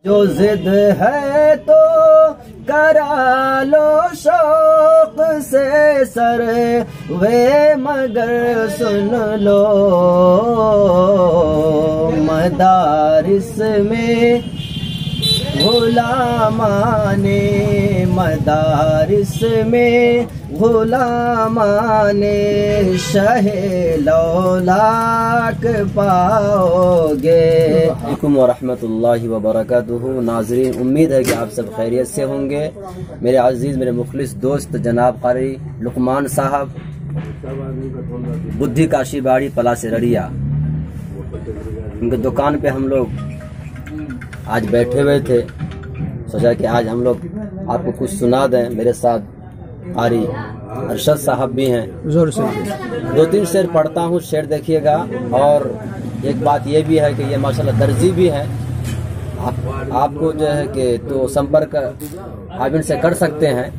जो जिद है तो करा लो शौक से सर वे मगर सुन लो मदारिस में गुलामाने मदारिस में गुलामाने शहे लौलाक पाओगे। अस्सलामुअलैकुम वरहमतुल्लाहि वबरकातुहू। नाज़रीन, उम्मीद है कि आप सब खैरियत से होंगे। मेरे अजीज़, मेरे मुखलिस दोस्त जनाब कारी लुकमान साहब, बुद्धि काशीबाड़ी पलास रड़िया, उनके दुकान पे हम लोग आज बैठे हुए थे। सोचा कि आज हम लोग आपको कुछ सुना दें। मेरे साथ कारी अरशद साहब भी हैं। जोर से 2-3 शेर पढ़ता हूँ, शेर देखिएगा। और एक बात ये भी है कि ये माशाल्लाह दर्जी भी हैं। आपको जो है कि तो संपर्क आप इनसे कर सकते हैं।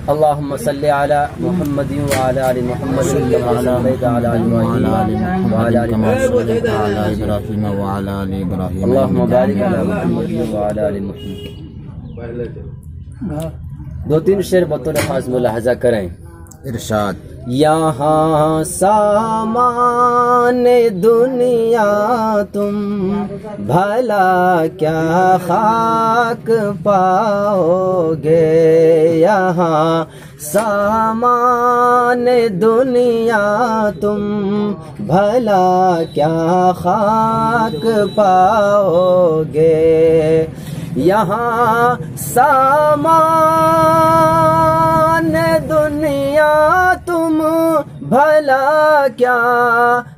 अल्लाहुम्मा सल्ली अला मुहम्मद व अला आलि मुहम्मद कमा सल्लैता अला इब्राहीम व अला इब्राहीम व अला आलि इब्राहीम अल्लाहुम्मा बारिक अला मुहम्मद व अला आलि मुहम्मद। 2-3 शेर बतौर खास मुलाहजा करें। इरशाद। यहाँ सामान दुनिया तुम भला क्या खाक पाओगे। यहाँ सामान दुनिया तुम भला क्या खाक पाओगे। यहाँ सामान दुनिया तुम भला क्या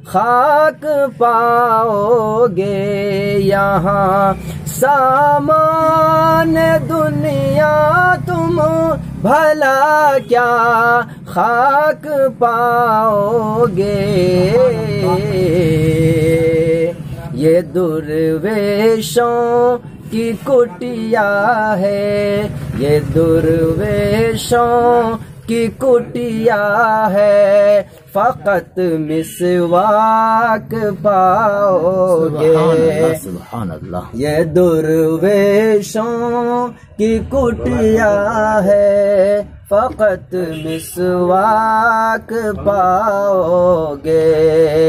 खाक पाओगे। यहाँ सामान दुनिया तुम भला क्या खाक पाओगे। ये दुर्वेशों की कुटिया है, ये दुर्वेशों की कुटिया है, फकत मिसवाक पाओगे। सुभान अल्लाह। ये दुर्वेशों की कुटिया है, फकत मिसवाक पाओगे।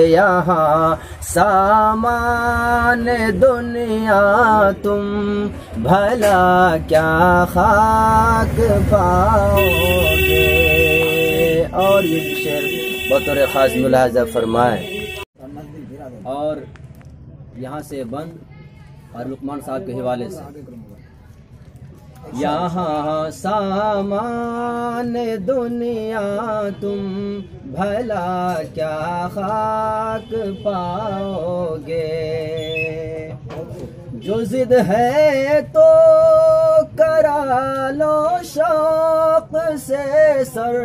यहाँ सामान दुनिया तुम भला क्या खाक पाओगे। और ये शेर बतौर खास मुलाहजा फरमाए। और यहाँ से बंद और लुकमान साहब के हवाले से। यहाँ सामान दुनिया तुम भला क्या खाक पाओगे। जो जिद है तो करा लो शौक से सर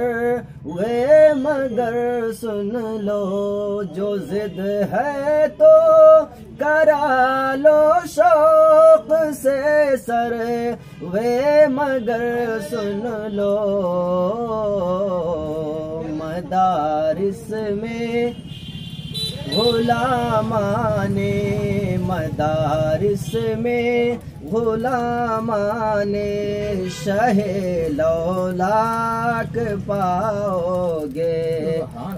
वे मगर सुन लो। जो जिद है तो करा लो शौक से सर वे मगर सुन लो। मदारिस में गुलामाने मदारिस में गुलामाने शहे लौलाक पाओगे।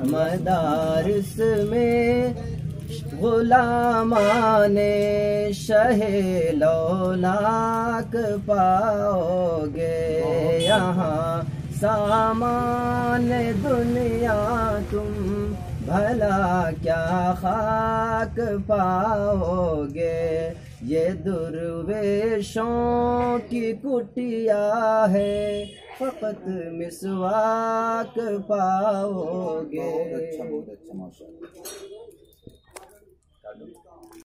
मदारिस में गुलामाने शहे लौलाक पाओगे। यहाँ सामान दुनिया तुम भला क्या खाक पाओगे। ये दुर्वेशों की कुटिया है, फकत मिसवाक पाओगे। बहुत अच्छा माशाअल्लाह।